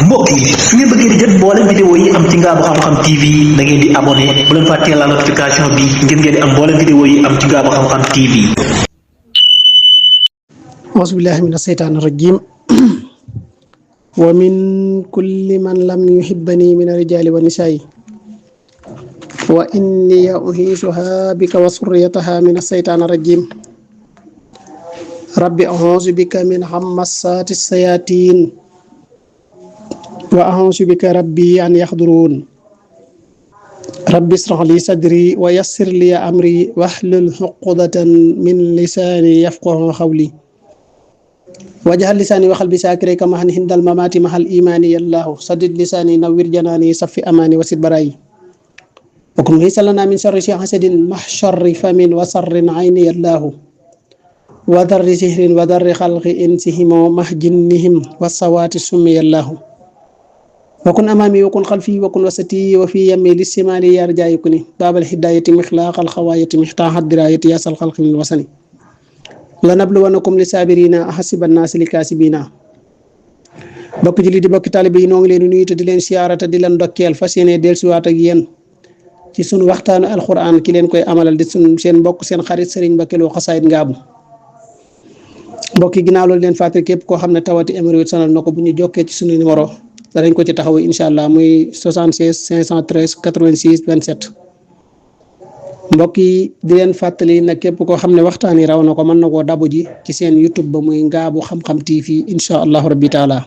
mbokk yi su ngeen bëggee di jot mboolem vidéo yi am ci Ngaabu Xam-Xam TV da ngeen di abonné bu leen fàttee la notification bi ngir ngeen di am mboolem vidéo yi am ci Ngaabu Xam-Xam TV. auzu billahi mina seytaani rajim wa min kulli man lam yuhibbani min arijaali wa nisaa'i wa inni uhiisuha bika wa surriyataha min aseytaani rajim rabbi a'uuzu bika min hammasaati sayaatiin wa a'uuzu bika rabbi an yaxduruun rabbi israh li sadri wa yassir li amri wahlul uqdatan min lisaani yafqahu qawli wajhal lisaani wa qalbi saakirika mahan hindal mamaati mahal imaani yallahu sadid lisaani nawwir janaani safi amaani wasid baraayi wakun hisalana min sharri hasadin mahsharri famin wa sarrin ayni yallahu wa darri sihrin wa darri xalqi insihimo mahjinnihim wa sawaati summi yallahu wakun amaami wakun xalfi wakun wasati wa fi yammi lissimaali yarjaayukuni baabal hidaayati mixlaaqal xawaayati mixtaaxat diraayati yasal xalqi min wasani la nabluwanakum li saabirina ahasiba naasi li kaasibina bokk ji li di bokki taalibe yi noo ngi leen di nuyu te di leen siyaara te di leen ndokkeel fas yéene dellusiwaat ak yéen ci sunu waxtaanu alquran ki leen koy amalal di seen mbokk seen xarit Serigne Mbacké Lo Xasaayid Ngaabu mbokk yi ginnaaw loolu leen fàttali képp koo xam ne tawati émérite sonal na ko bu ñu jokkee ci sunu numéro danañ ko ci taxawu incha allah muy 76 513 86 27. mbokk yi di leen fàttali nag képp koo xam ne waxtaan yi raw na ko mën na koo dabu ji ci seen YouTube ba muy Ngaabu Xam-Xam TV incha allahu rabbi taala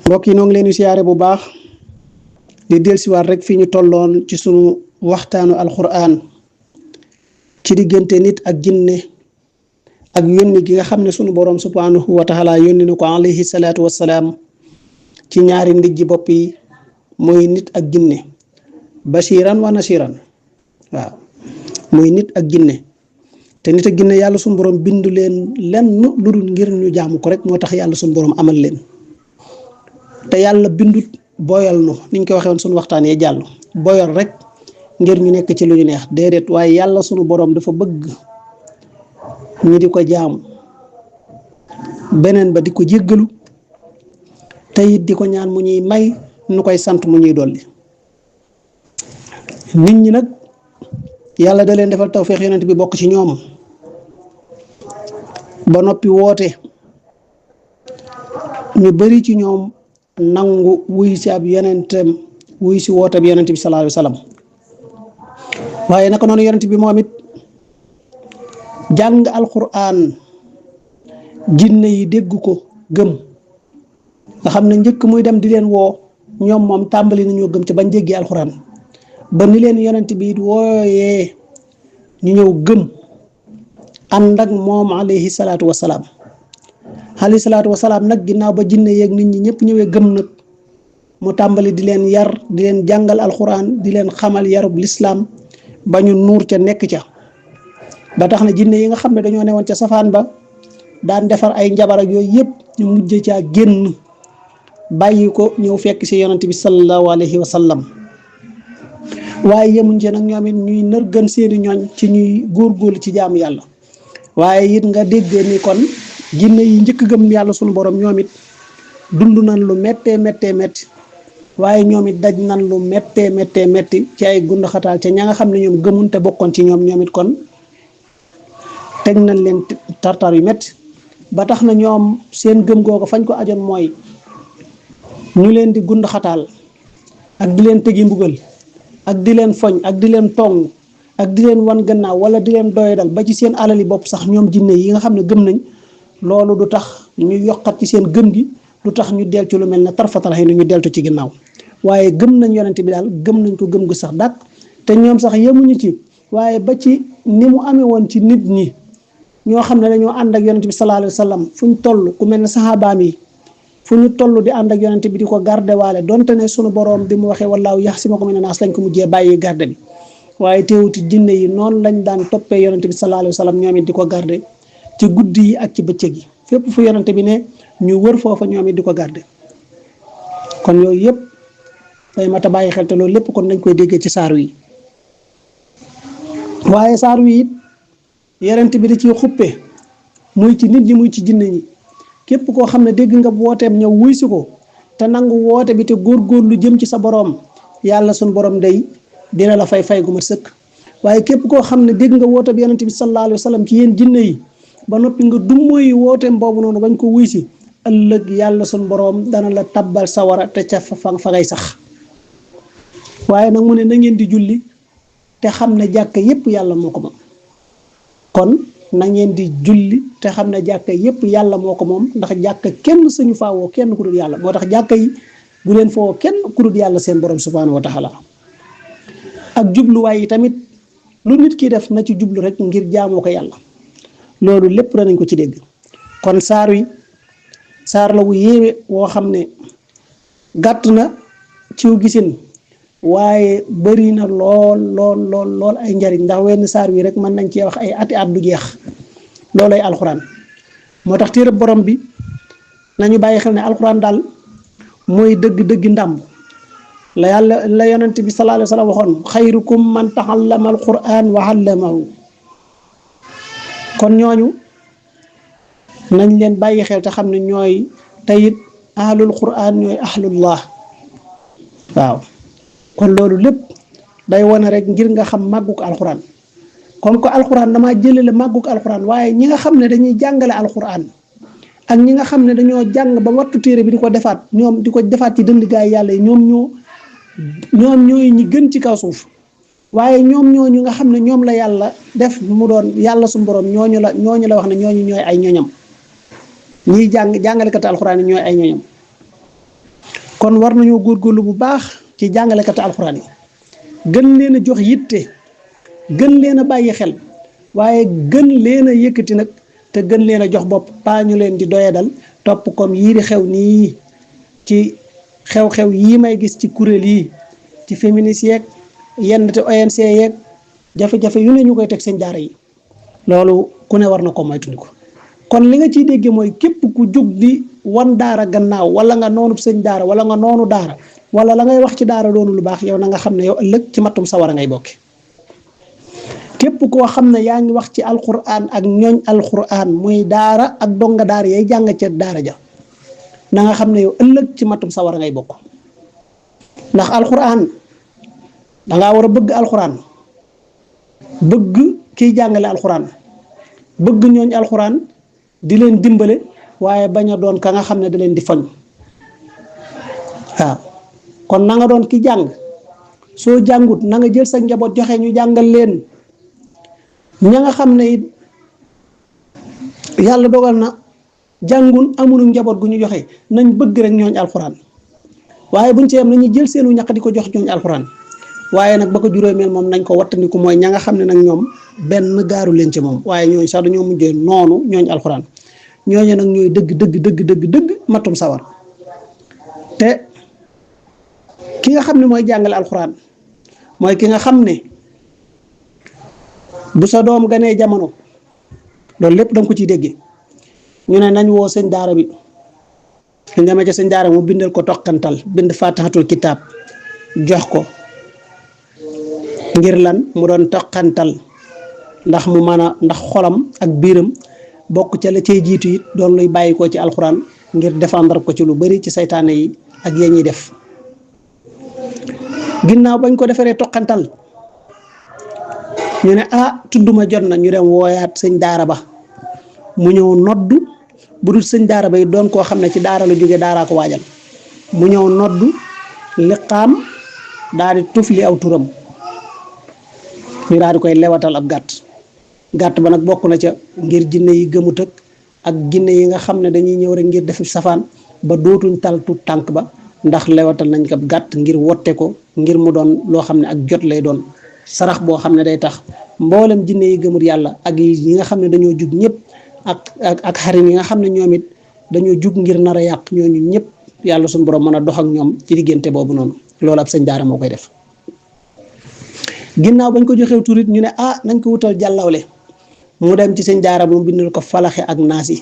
mbokk yi noo ngi leen di siyaare bu baax di dellusiwaat rek fi ñu tolloon ci sunu waxtaanu alquran ci diggante nit ak jinne ak yónni gi nga xam ne sunu borom subhanahu wa taala yónni na ko alayhi salaatu wassalaam ci ñaari ndijji bopp yi muy nit ak jinne bashiran wa nasiran waaw muy nit ak jinne te nit ak jinne yàlla suñu borom bindu leen lenn lu dul ngir ñu jaamu ko rek moo tax yàlla suñu borom amal leen te yàlla bindut boyal nu niñ ko waxee woon suñu waxtaan yee jàll boyal rek ngir ñu nekk ci lu ñu neex déedéet waaye yàlla suñu borom dafa bëgg ñi di ko jaamu beneen ba di ko jéggalu te it di ko ñaan mu ñuy may nu koy sant mu ñuy dolli nit ñi nag yàlla da leen defal tawfeex yonent bi bokk ci ñoom ba noppi woote ñu bari ci ñoom nangu wuy si ab yonentam wuy si woote bi yonent bi sallallahu alayhi wa sallam waaye naka noonu yonent bi moom it jàng alquran jinne yi dégg ko gëm nga xam ne njëkk muy dem di leen woo ñoom moom tàmbali nañoo gëm ca bañ déggee alquran ba ni leen yonent bi wooyee ñu ñëw gëm ànd ak moom alayhi salaatu wasalaam nag ginnaaw ba jinne yeeg nit ñi ñëpp ñëwee gëm nag mu tàmbali di leen yar di leen jàngal alquran di leen xamal yarub lislaam ba ñu nuur ca nekk ca ba tax na jinne yi nga xam ne dañoo newoon ca safaan ba daan defar ay njabar ak yooyu yëpp ñu mujj caa génn bàyyi ko ñëw fekk si yonent bi sallallahu alayhi wa sallam waaye yemuñ ci nag ñoom it ñuy nër gën seeni ñooñ ci ñuy góorgóorlu ci jaamu yàlla waaye it nga déggee ni kon jinne yi njëkk gëm yàlla sunu borom ñoom it dund nañ lu méttee métti waaye ñoom it daj nañ lu méttee métti ci ay gund xataal ca ña nga xam ne ñoom gëmun te bokkoon ci ñoom it kon teg nañ leen tartar yu métti ba tax na ñoom seen gëm googu fañ ko ajoon mooy ñu leen di gund xataal ak di leen tegi mbugal ak di leen foñ ak di leen tong ak di leen wan gannaaw wala di leen doyadal ba ci seen alali bopp sax ñoom jinne yi nga xam ne gëm nañ loolu du tax ñu yokkat ci seen gëm gi du tax ñu del ci lu mel ne tarfatal xëy na ñu deltu ci ginnaaw waaye gëm nañ yonent bi daal gëm nañ ko gëm gu sax dàq te ñoom sax yemuñu ci waaye ba ci ni mu amee woon ci nit ñi ñoo xam ne dañoo ànd ak yonent bi sallallahu alayhi wa sallam fu ñu toll ku mel ne saxaabaam yi fu ñu toll di ànd ak yonent bi di ko garde waale donte ne sunu boroom bi mu waxee wallaahu yaxsimuka mina naas lañ ko mujjee bàyyi garde bi waaye teewuti jinne yi noonu lañ daan toppee yonent bi sallallahu alayhi wa sallam ñoom it di ko garde ci guddi yi ak ci bëccëg yi fépp fu yonent bi ne ñu wër foofa ñoom it di ko garde kon yooyu yëpp day mat a bàyyi xel te loolu lépp kon nañ koy déggee ci saar wi waaye saar wi it yonent bi da ciy xuppe muy ci nit ñi muy ci jinne ñi képp koo xam ne dégg nga wooteem ñëw wuy si ko te nangu woote bi te góorgóorlu jëm ci sa boroom yàlla sun boroom day dina la fay gu mat sëkk. waaye képp koo xam ne dégg nga woote bi yonent bi sallallahu alayhi wa sallam ci yéen jinne yi ba noppi nga dummóoyi wooteem boobu noonu bañ ko wuy si ëllëg yàlla sun boroom dana la tabbal sawara te ca fa ngay sax. waaye nag mu ne na ngeen di julli te xam ne jàkka yépp yàlla moo ko moom kon na ngeen di julli te xam ne jàkka yépp yàlla moo ko moom ndax jàkka kenn sañu faa woo kenn ku dul yàlla moo tax jàkka yi bu leen fa woo kenn ku dul yàlla seen borom subhanahu wa taala. ak jubluwaay yi tamit lu nit ki def na ci jublu rek ngir jaamoo ko yàlla loolu lépp danañ ko ci dégg. kon saar la wu yéeme woo xam ne gàtt na ciw gisin waaye bari na lool ay njariñ ndax wenn saar wi rek mën nañ cee wax ay ati at du jeex loolay alxuraan. moo tax téereb borom bi nañu bàyyi xel ne alxuraan daal mooy dëgg ndàmb la yonent bi sallallahu alayhi wa sallam waxoon xayrukum man taxallama alquran wa allamahu. kon ñooñu nañ leen bàyyi xel te xam ne ñooy tayit ahlul quran ñooy ahlullah. waaw kon loolu lépp day wane rek ngir nga xam màggug alquran comme que alquran damaa jëlale màggug alquran waaye ñi nga xam ne dañuy jàngale alquran ak ñi nga xam ne dañoo jàng ba wattu téere bi di ko defaat ci dënd gaay yàlla yi ñoom ñooy ñi gën ci kaw suuf. waaye ñooñu nga xam ne ñoom la yàlla def mu doon yàlla suñu borom ñooñu la wax ne ñooñu ñooy ay ñoñam ñiy jàngalekati alxuraan yi ñooy ay ñoñam. kon war nañoo góorgóorlu bu baax ci jàngalekati alxuraan yi gën leen a jox yitte gën leen a bàyyi xel waaye gën leen a yëkkati nag te gën leen a jox bopp paa ñu leen di doyadal topp comme yii di xew nii ci xew-xew yii may gis ci kuréel yi ci féministes yeeg yenn te ONC yeeg jafe-jafe yu ne ñu koy teg seen daara yi loolu ku ne war na ko moytandiku. kon li nga ciy déggee mooy képp ku jóg di wan daara gannaaw wala nga noonu sëñ daara wala nga noonu daara wala la ngay wax ci daara doonu lu baax yow na nga xam ne yow ëllëg ci mattum sawara ngay bokke. képp koo xam ne yaa ngi wax ci alquran ak ñooñ alquran muy daara ak donga daara yay jàng ca daara ja na nga xam ne yow ëllëg ci mattum sawara ngay bokk. ndax alquran dangaa war a bëgg alquran bëgg kiy jàngale alquran bëgg ñooñ alquran di leen dimbale waaye bañ a doon ka nga xam ne da leen di foñ. waaw kon na nga doon ki jàng soo jàngut na nga jël sa njaboot joxe ñu jàngal leen. ña nga xam ne it yàlla dogal na jàngun amulu njaboot gu ñu joxe nañ bëgg rek ñooñ alxuraan waaye buñ ci yem nañu jël seenu ñaq di ko jox ñooñ alxuraan waaye nag ba ko juróomeel moom nañ ko wattandiku mooy ña nga xam ne nag ñoom benn gaaru leen ci moom waaye ñooñu sax dañoo mujjee noonu ñooñ alxuraan ñooñu nag ñooy dëgg matum sawar. te ki nga xam ne mooy jàngale alxuraan mooy ki nga xam ne bu sa doom ganee jamono loolu lépp danga ko ciy déggee ñu ne nañ woo sëñ daara bi ñu demee ca sëñ daara mu bindal ko toqantal bind fatihatul kitaab jox ko ngir lan mu doon toqantal ndax mu mën a ndax xolam ak biiram bokk ca la cay jiitu it doon luy bàyyi ko ci alxuraan ngir défendre ko ci lu bari ci saytaane yi ak yéen ñuy def. ginnaaw bañ ko defaree toqantal ñu ne tudduma jot na ñu dem wooyaat sëñ daara ba mu ñëw noddu bu dul sëñ daara ba yi doon koo xam ne ci daara la jóge daaraa ko waajal mu ñëw noddu liqaam daal di tufli aw turam ñu daal di koy lewatal ab gàtt ba nag bokk na ca ngir jinne yi gëmut ak jinne yi nga xam ne dañuy ñëw rek ngir def safaan ba dootuñ tal tut tànk ba ndax lewatal nañ ko gàtt ngir wotte ko ngir mu doon loo xam ne ak jot lay doon sarax boo xam ne day tax mboolem jinne yi gëmut yàlla ak yi nga xam ne dañoo jug ñëpp ak xarim yi nga xam ne ñoom it dañoo jug ngir nar a yàq ñooñu ñëpp yàlla suñu borom mën a dox ak ñoom ci diggante boobu noonu loolu ab sëñ daara moo koy def. ginnaaw bañ ko joxew turit ñu ne nañ ko wutal jàllawle mu dem ci sëñ daara mu bindal ko falaxe ak naas yi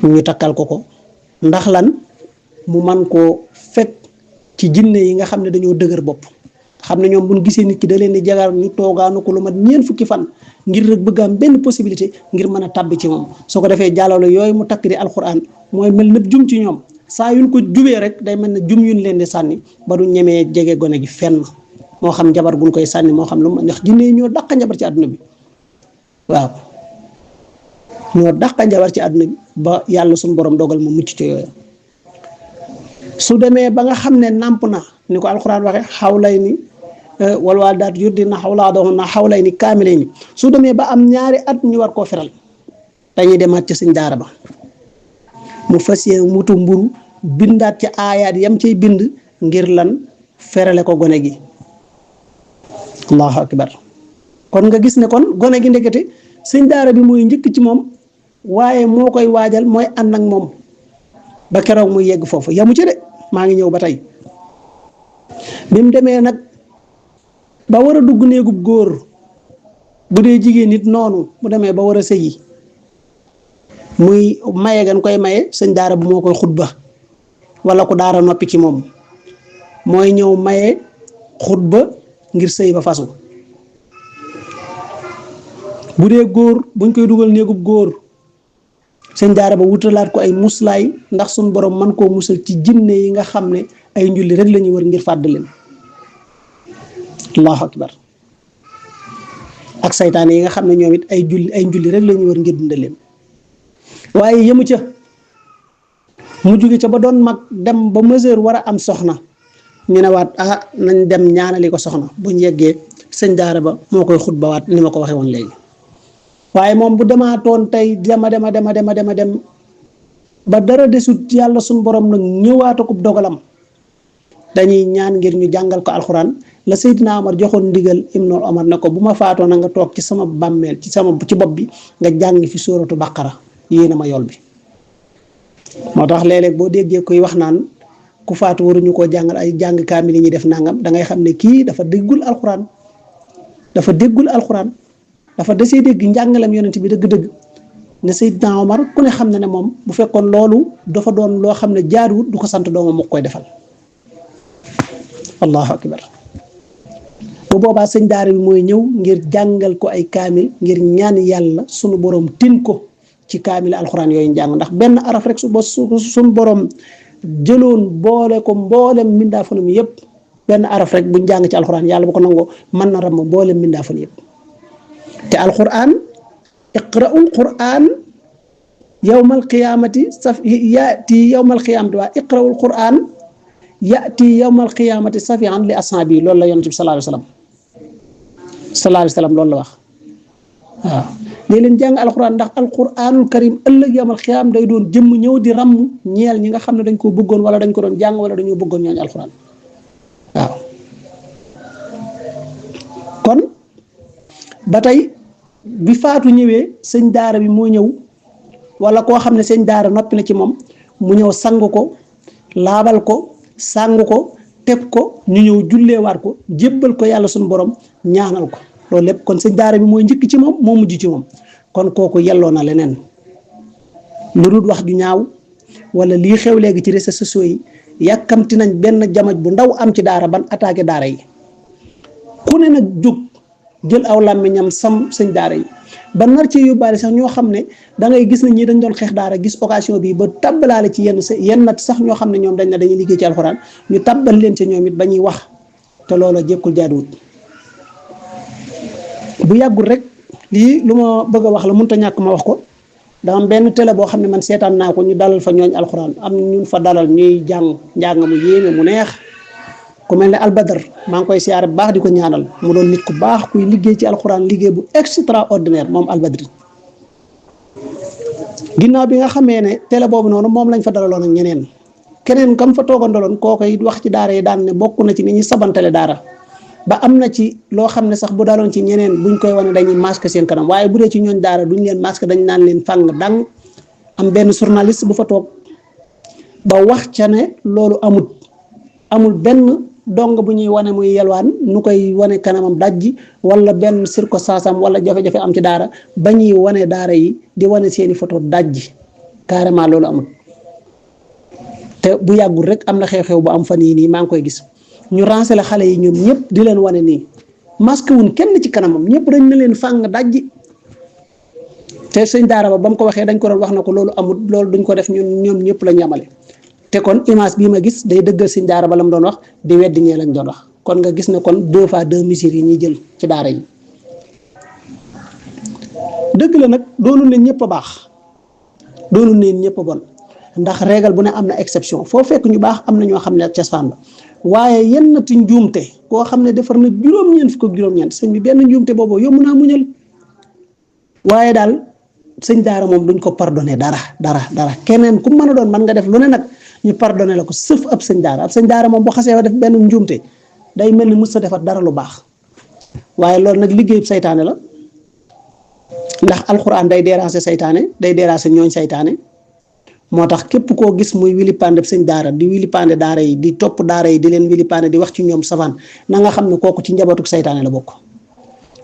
ñu takkal ko ndax lan mu man koo fekk ci jinne yi nga xam ne dañoo dëgër bopp xam ne ñoom buñ gisee nit ki da leen di jagar ñu toogaanu ko lu mat ñeent fukki fan ngir rek bëgg am benn possibilité ngir mën a tàbbi ci moom su ko defee jàllawle yooyu mu takk di alxuraan mooy mel nëpp jum ci ñoom saa yuñ ko jubee rek day mel ne jum yuñ leen di sànni ba du ñemee jege gone gi fenn moo xam njabar guñ koy sànni moo xam lu ma ndax jinne yi ñoo dàq njabar ci àdduna bi waaw ñoo dàq njabar ci àdduna bi ba yàlla suñu borom dogal ma mucc ci yooyu su demee ba nga xam ne nàmp na ni ko alxuraan waxe xawlay ni wal waalidaat yurdina awlaadahunna xawlayni kaamilayni su demee ba am ñaari at ñu war koo feral dañuy demaat ci sëñ daara ba mu fas yéene mutu mburu bindaat ci aayaat yam cay bind ngir lan ferale ko gone gi allahu akbar kon nga gis ne kon gone gi ndekete sëñ daara bi mooy njëkk ci moom waaye moo koy waajal mooy ànd ak moom ba keroog muy yegg foofu yamu ci de maa ngi ñëw ba tey bi mu demee nag ba war a dugg néegub góor bu dee jigéen nit noonu bu demee ba war a sëyi muy maye gan koy maye sëñ daara bu moo koy xutba wala ku daara noppi ci moom mooy ñëw maye xutba ngir sëy ba fasu bu dee góor buñ koy dugal néegub góor sëñ daara ba wutalaat ko ay muslaay ndax suñ borom man koo musal ci jinne yi nga xam ne ay njulli rek la ñuy wër ngir fàdd leen allahu akbar ak saytaan yi nga xam ne ñoom it ay njulli rek la ñuy wër ngir dundal leen waaye yëmu ca mu jóge ca ba doon mag dem ba mesure war a am soxna ñu ne waat nañ dem ñaanali ko soxna buñ yeggee sëñ daara ba moo koy xutba waat ni ma ko waxee woon léegi waaye moom bu demaatoon tey dem ba dara desut yàlla suñ borom nag ñëwaata ko dogalam dañuy ñaan ngir ñu jàngal ko alxuraan la Seydina Omar joxoon ndigal Ibnu Omar ne ko bu ma faatoo na nga toog ci sama bàmmeel ci bopp bi nga jàng fi sóoratu baqara yéena ma yool bi moo tax léeg-léeg boo déggee koy wax naan ku faatu waruñu koo jàngal ay jàng kaamil yi ñuy def nangam da ngay xam ne kii dafa déggul alxuraan dafa desee dégg njàngalem yonent bi dëgg-dëgg ne Seydina Omar ku ne xam ne moom bu fekkoon loolu dafa doon loo xam ne jaaduwut du ko sant doomam mu koy defal allahu akbar bu boobaa sëñ daara bi mooy ñëw ngir jàngal ko ay kaamil ngir ñaan yàlla sunu borom tin ko ci kaamil alxuraan yooyu njàng ndax benn araf rek suñu borom jëloon boole ko mboolem mbindaafanam yëpp benn araf rek buñ jàng ci alxuraan yàlla bu ko nangoo mën na ram mboolem mbindaafan yëpp te alxuraan iqra'ul qur'aan yawmal qiyaamati yaati yawmal qiyaamati waa iqra'ul qur'aan yaati yawmal qiyaamati safian li ashaabi loolu la yonent bi sallallahu alayhi wa sallam loolu la wax waaw léeg leen jàng alxuraan ndax alxuraanul karim ëllëg yawmal qiyaam day doon jëmm ñëw di ràmm ñeel ñi nga xam ne dañ koo bëggoon wala dañ ko doon jàng wala dañoo bëggoon ñooñu alxuraan waaw kon ba tey bi faatu ñëwee sëñ daara bi moo ñëw wala koo xam ne sëñ daara noppi na ci moom mu ñëw sang ko laabal ko sang ko teg ko ñu ñëw julleewaat ko jébbal ko yàlla suñu borom ñaanal ko loolu lépp kon sëñ daara bi mooy njëkk ci moom moo mujj ci moom kon kooku yelloo na leneen lu dul wax ju ñaaw wala lii xew léegi ci réseaux sociaux yi yàkkamti nañ benn jamaj bu ndaw am ci daara ban attaqué daara yi ku ne nag jóg jël aw làmmiñam sam sëñ daara yi ba nar ci yóbbaale sax ñoo xam ne da ngay gis na ñi dañ doon xeex daara gis occasion bi ba tabbalaale ci yenn nat sax ñoo xam ne ñoom dañ ne dañuy liggéey ci alxuraan ñu tabbal leen ci ñoom it ba ñuy wax te loola jékkul jaaduwut bu yàggul rek lii lu ma bëgg a wax la mënut a ñàkk ma wax ko da am benn télé boo xam ne man seetaan naa ko ñu dalal fa ñooñ alxuraan am ñun fa dalal ñuy njàng mu yéeme mu neex ku mel ne albadar maa ngi koy siyaare bu baax di ko ñaanal mu doon nit ku baax kuy liggéey ci alxuraan liggéey bu extraordinaire moom albadri ginnaaw bi nga xamee ne télé boobu noonu moom lañ fa dalaloon ak ñeneen keneen kam fa toogandaloon kooku it wax ci daara yi daan ne bokk na ci ni ñuy sabantale daara ba am na ci loo xam ne sax bu daloon ci ñeneen buñ koy wane dañuy masque seen kanam waaye bu dee ci ñooñ daara duñ leen masque dañ naan leen fàng dang am benn journaliste bu fa toog ba wax ca ne loolu amul benn dong bu ñuy wane muy yelwaan nu koy wane kanamam dajji wala benn circonstance am wala jafe-jafe am ci daara ba ñuy wane daara yi di wane seeni photo dajji carrément loolu amul te bu yàggul rek am na xew-xew bu am fan yii nii maa ngi koy gis ñu rancé la xale yi ñoom ñëpp di leen wane nii masque wuñ kenn ci kanamam ñëpp dañ na leen fàng dajji te sëñ daara ba mu ko waxee dañ ko doon wax na ko loolu amul loolu duñ ko def ñun ñoom ñëpp la ñu amale te kon image bii ma gis day dëggal sëñ daara ba la mu doon wax di weddi ñee lañ doon wax kon nga gis ne kon 2 fois 2 mesures yi ñuy jël ci daara yi dëgg la nag doonul ne ñëpp a baax doonul ne ñëpp a bon ndax régal bu ne am na exception foo fekk ñu baax am na ñoo xam ne ak cosaan la waaye yennati njuumte koo xam ne defar na juróom-ñeent fukk ak juróom-ñeent sëñ bi benn njuumte boobu yomb naa muñal waaye daal sëñ daara moom duñ ko pardonné dara keneen ku mën a doon man nga def lu ne nag ñu pardonné la ko sëf ab sëñ daara moom bu xasee wa def benn njuumte day mel ni mës a defar dara lu baax waaye loolu nag liggéeyub saytaane la ndax alxuraan day déranger saytaane day déranger ñooñ saytaane moo tax képp koo gis muy wilipande sëñ daara di wilipande daara yi di topp daara yi di leen wilipande di wax ci ñoom savaan na nga xam ne kooku ci njabootuk saytaane la bokk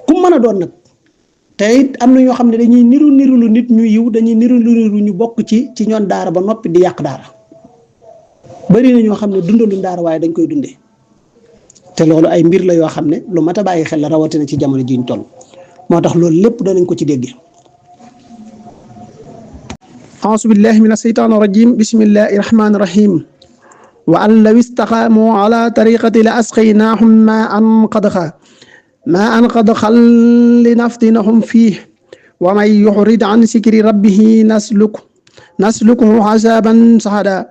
ku mën a doon nag te it am na ñoo xam ne dañuy niru lu nit ñu yiw dañuy niru ñu bokk ci ñoon daara ba noppi di yàq daara bari na ñoo xam ne dundaluñ daara waaye dañ koy dundee te loolu ay mbir la yoo xam ne lu mat a bàyyi xel la rawatina ci jamono ji ñu toll moo tax loolu lépp danañ ko ci dégg. auzu billahi min asheytaan rajim bismillahi rahmani rahim wa an law istaqaamu ala tariqati la asqaynaahum ma an qadxa linaftinahum fiih wa man yuxrid an sikri rabbihi naslukuhu azaban sahada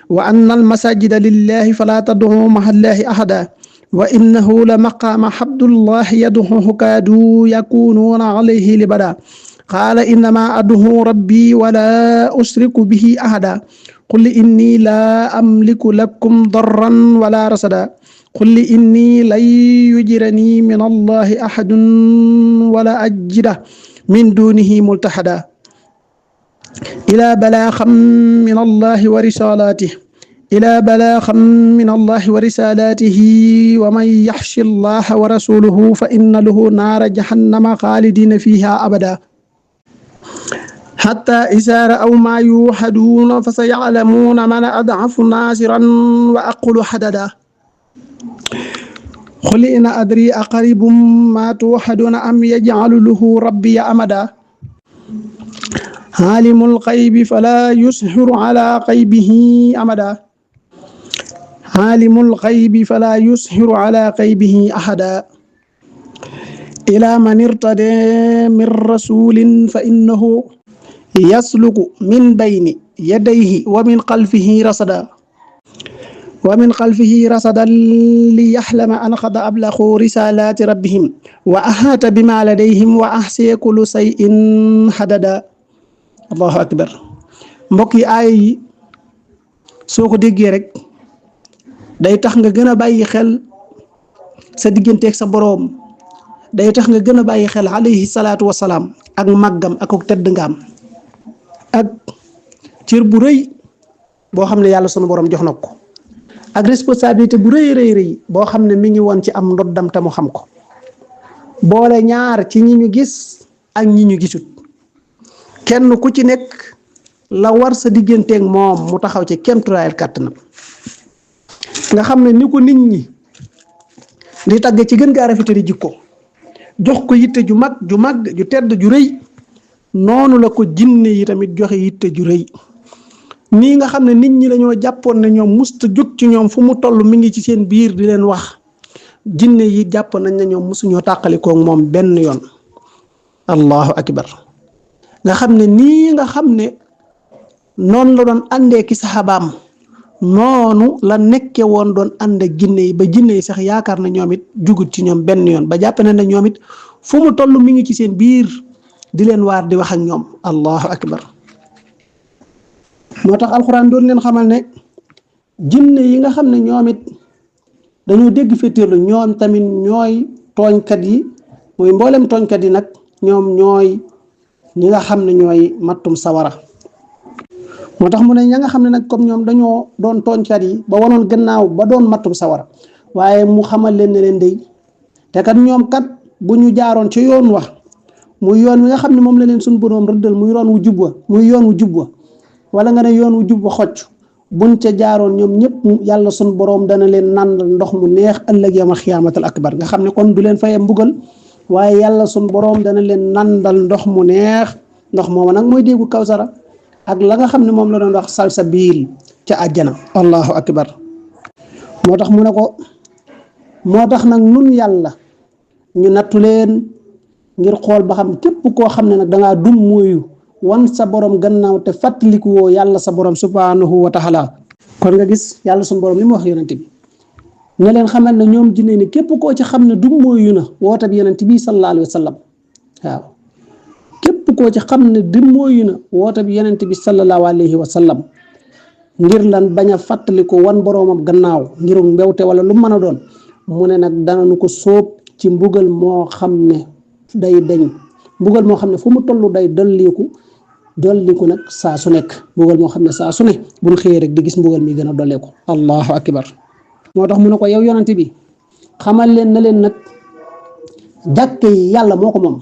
wa anna almasajida lillahi fala tad'u ma'a allahi ahada wa innahu la maqaama abdullahi yad'uhu kaadu yakunuuna alayhi libada qaala innama ad'u rabbi wala usriku bihi ahada qul inni la amliku lakum darran wala rasada qul inni lan yujirani min allahi ahadun wala ajida min dunihi multahada ila balaaxam min allahi wa risalatihi wa man yaxshi allaha wa rasulahu fa inna lahu naara jahannama xaalidina fiha abada hatta izaa ra'aw maa yuu'aduuna fa saya'lamuuna man ad'afu naasiran wa aqwalu hadada qul in adrii aqaribun maa tuu'aduuna am yaj'alu lahu rabbii amada aalimul ghaybi falaa yuzhiru alaa ghaybihi ahada ilaa man irtadaa min rasuulin fa innahu yasluku min bayni yadayhi wa min xalfihi rasadan li yaxlama an qad ablaxu risalaati rabbihim wa ahaata bima ladayhim wa ahsaa kulla shay'in hadada allahu akbar mbokk yi aaya yi soo ko déggee rek day tax nga gën a bàyyi xel sa digganteeg sa boroom day tax nga gën a bàyyi xel alayhi salaatu wasalaam ak màggam ak tedd ngaam ak cër bu rëy boo xam ne yàlla sunu borom jox na ko ak responsabilité bu rëy boo xam ne mi ngi woon ci am ndoddam te mu xam ko boole ñaar ci ñi ñu gis ak ñi ñu gisut kenn ku ci nekk la war sa digganteeg moom mu taxaw ci kéemtulaayal kàttanam nga xam ne ni ko nit ñi di tagg ci gën gaa rafetali jikko jox ko yitte ju mag ju tedd ju rëy noonu la ko jinne yi tamit joxe yitte ju rëy nii nga xam ne nit ñi dañoo jàppoon ne ñoom musta jóg ci ñoom fu mu toll mi ngi ci seen biir di leen wax jinne yi jàpp nañ ne ñoom musuñoo tàqalikoog moom benn yoon allahu akbar nga xam ne nii nga xam ne noonu la doon àndee ki saxaabaam noonu la nekke woon doon ànd ak jinne yi ba jinne yi sax yaakaar na ñoom it jugut ci ñoom benn yoon ba jàpp na ne ñoom it fu mu toll mi ngi ci seen biir di leen waar di wax ak ñoom allahu akbar moo tax alxuraan doon leen xamal ne jinne yi nga xam ne ñoom it dañoo dégg féetéerlu ñoom tamit ñooy tooñkat yi mooy mboolem tooñkat yi nag ñoom ñooy ñi nga xam ne ñooy mattum sawara moo tax mu ne ña nga xam ne nag comme ñoom dañoo doon tooñkat yi ba wanoon gannaaw ba doon mattum sawara waaye mu xamal leen ne leen day te kat ñoom kat bu ñu jaaroon ci yoon wax muy yoon wi nga xam ne moom la leen suñu boroom rëddal muy yoon wu jub wa wala nga ne yoon wu jub wa xocc buñ ca jaaroon ñoom ñëpp yàlla suñu boroom dana leen nandal ndox mu neex ëllëg yawmal xiyaamatul akbar nga xam ne kon du leen faye mbugal waaye yàlla suñu boroom dana leen nandal ndox mu neex ndox mooma nag mooy déggu Kawsara ak la nga xam ne moom la doon wax salsabil ca àjjana. allahu akbar. moo tax mu ne ko moo tax nag nun yàlla ñu nattu leen ngir xool ba xam képp koo xam ne nag dangaa dum mooyu wan sa borom gannaaw te fàttaliku woo yàlla sa borom subhanahu wa taala. kon nga gis yàlla suñu borom li mu wax yonent bi ne leen xamal ne ñoom jinne ni képp koo ci xam ne dum mooyu na woote bi yonent bi sallallahu alayhi wa sallam waaw képp koo ci xam ne dum mooyu na woote bi yonent bi sallallahu alayhi wa sallam ngir lan bañ a fàttaliku wan boroomam gannaaw ngirum mbewte wala lu mën a doon mu ne nag danañu ko sóob ci mbugal moo xam ne day deñ mbugal moo xam ne fu mu toll day dolliku nag saa su nekk mbugal moo xam ne saa su ne buñ xëyee rek di gis mbugal mi gën a dolleeku. allahu akbar. moo tax mu ne ko yow yonent bi xamal leen na leen nag jàkke yi yàlla moo ko moom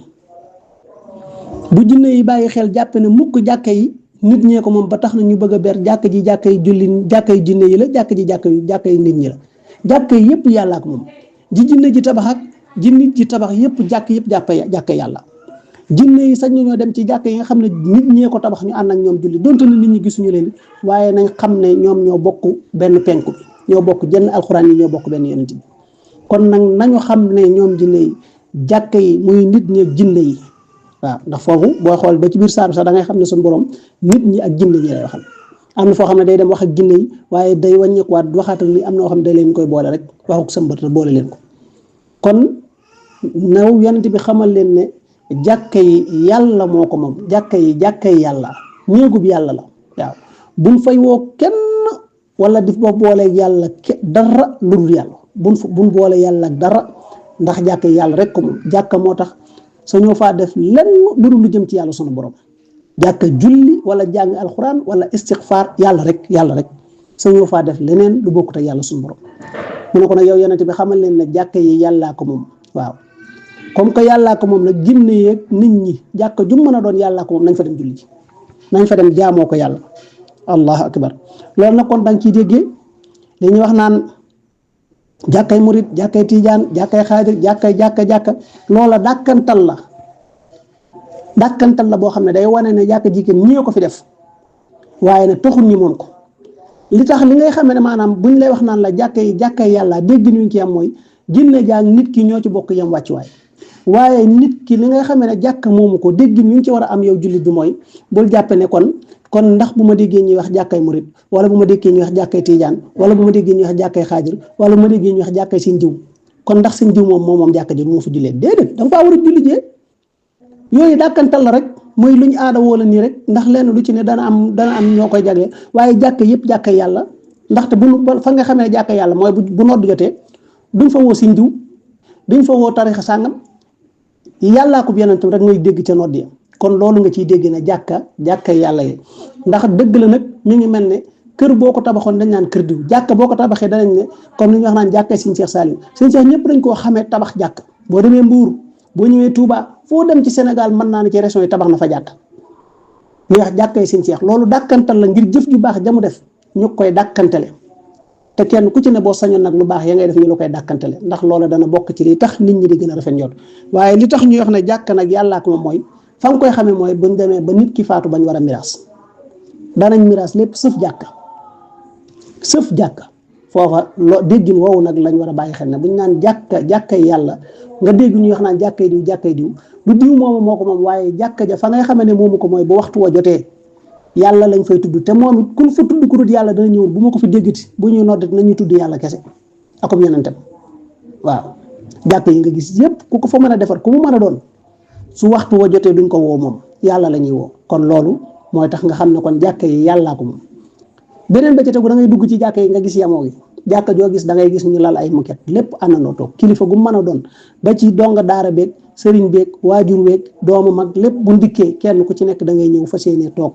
bu jinne yi bàyyi xel jàppe ne mukk jàkke yi nit ñee ko moom ba tax na ñu bëgg a ber jàkk ji jàkk yi julli jàkk yi jinne yi la jàkk ji jàkk yi nit ñi la jàkk yi yëpp yàlla ak moom ji jinne ji tabax ak ji nit ji tabax yëpp jàkk yëpp jàkk yàlla jinne yi sax ñoo dem ci jàkk yi nga xam ne nit ñee ko tabax ñu ànd ak ñoom julli donte ne nit ñi gisuñu leen waaye nañ xam ne ñoom ñoo bokk benn penku bi ñoo bokk jenn alxuraan yi ñoo bokk benn yonent bi kon nag nañu xam ne ñoom jinne yi jàkk yi muy nit ñi ak jinne yi waaw ndax foofu booy xool ba ci biir saar bi sax da ngay xam ne suñu borom nit ñi ak jinne ñi lay waxal am na foo xam ne day dem wax ak jinne yi waaye day wàññeekuwaat waxaatal ni am na foo xam ne day leen koy boole rek waxuk sëmbata boole leen ko kon naw yonent bi xamal leen ne jàkka yi yàlla moo ko moom jàkka yi yàlla néegub yàlla la waaw buñ fay woo kenn wala di ba boole yàlla dara lu dul yàlla buñ boole yàlla ak dara ndax jàkka yi yàlla rek ko moom jàkka moo tax sañoo faa def lenn lu dul lu jëm ci yàlla sunu borom jàkka julli wala jàng alxuraan wala istighfar yàlla rek sañoo faa def leneen lu bokkut ak yàlla sunu borom mu ne ko nag yow yonent bi xamal leen ne jàkka yi yàllaa ko moom waaw comme que yàllaa ko moom nag jinne yeeg nit ñi jàkka ju mën a doon yàllaa ko moom nañ fa dem julli ji nañ fa dem jaamoo ko yàlla. allahu akbar. loolu nag kon da nga ciy déggee li ñuy wax naan jàkkay murit jàkkay tijaan jàkkay xaadir jàkka loola dàkkantal la boo xam ne day wane ne jàkka ji kenn ñii ko fi def waaye nag taxul ñi moom ko li tax li ngay xamee ne maanaam buñ lay wax naan la jàkkay yàlla dégg ñu ci am mooy jinne jaag nit ki ñoo ci bokk yam wàccuwaay waaye nit ki li ngay xamee ne jàkk moomu ko dégg ñu ci war a am yow jullit bi mooy bul jàppe ne kon ndax bu ma déggee ñuy wax jàkkay murit wala bu ma déggee ñuy wax jàkkay tijaan wala bu ma déggee ñuy wax jàkkay xaadir wala bu ma déggee ñuy wax jàkkay seen jiw kon ndax seen jiw moom jàkka ji moo fa jullee déedéet da nga faa war a julli jee yooyu dàkkantal la rek mooy lu ñu aada woo la nii rek ndax lenn lu ci ne dana am ñoo koy jagle waaye jàkka yëpp jàkkay yàlla ndaxte fa nga xamee ne jàkkay yàlla mooy bu nodd jotee duñ fa woo seen jiw duñ fa woo tarixa sàngam yàllaa ko yonentam rek mooy dégg ca nodd ya kon loolu nga ciy dégg ne jàkka yàlla yi ndax dëgg la nag mi ngi mel ne kër boo ko tabaxoon dañ naan kër diw jàkka boo ko tabaxee danañ ne comme li ñuy wax naan jàkka Sëñ Cheikh Saliou Sëñ Cheikh ñëpp dañ koo xamee tabax jàkk boo demee Mbuur boo ñëwee Touba foo dem ci Sénégal mën naa ne ci région yi tabax na fa jàkk ñuy wax jàkkay Sëñ Cheikh loolu dàkkantal la ngir jëf ju baax jamu def ñu koy dàkkantele te kenn ku ci ne boo sañoon nag lu baax ya ngay def ñu la koy dàkkantele ndax loola dana bokk ci li tax nit ñi di gën a rafet njort waaye li tax ñuy wax ne jàkk nag yàllaa ko moom mooy fa nga koy xamee mooy buñ demee ba nit ki faatu bañ war a miraas danañ miraas lépp sëf jàkka foofa déggin woowu nag lañ war a bàyyi xel ne buñ naan jàkkay yàlla nga dégg ñuy wax naan jàkkay diw du diw moomu moo ko moom waaye jàkka ja fa ngay xamee ne moomu ko mooy bu waxtu wa jotee yàlla lañ fay tudd te moom it ku fa tudd ku dul yàlla dana ñëwoon bu ma ko fi déggati bu ñuy noddati nañuy tudd yàlla kese akom yonentam waaw jàkka yi nga gis yépp ku ko fa mën a defar ku mu mën a doon su waxtu wa jotee duñ ko woo moom yàlla la ñuy woo kon loolu mooy tax nga xam ne kon jàkka yi yàllaa ko moom beneen ba ca tegu da ngay dugg ci jàkka yi nga gis yamoo gi jàkka joo gis da ngay gis ñu lal ay moquette lépp àndandoo toog kilifa gu mën a doon ba ci donga daara beeg sëriñ beeg waajur weeg doomu mag lépp bu ndikkee kenn ku ci nekk da ngay ñëw fas yéene toog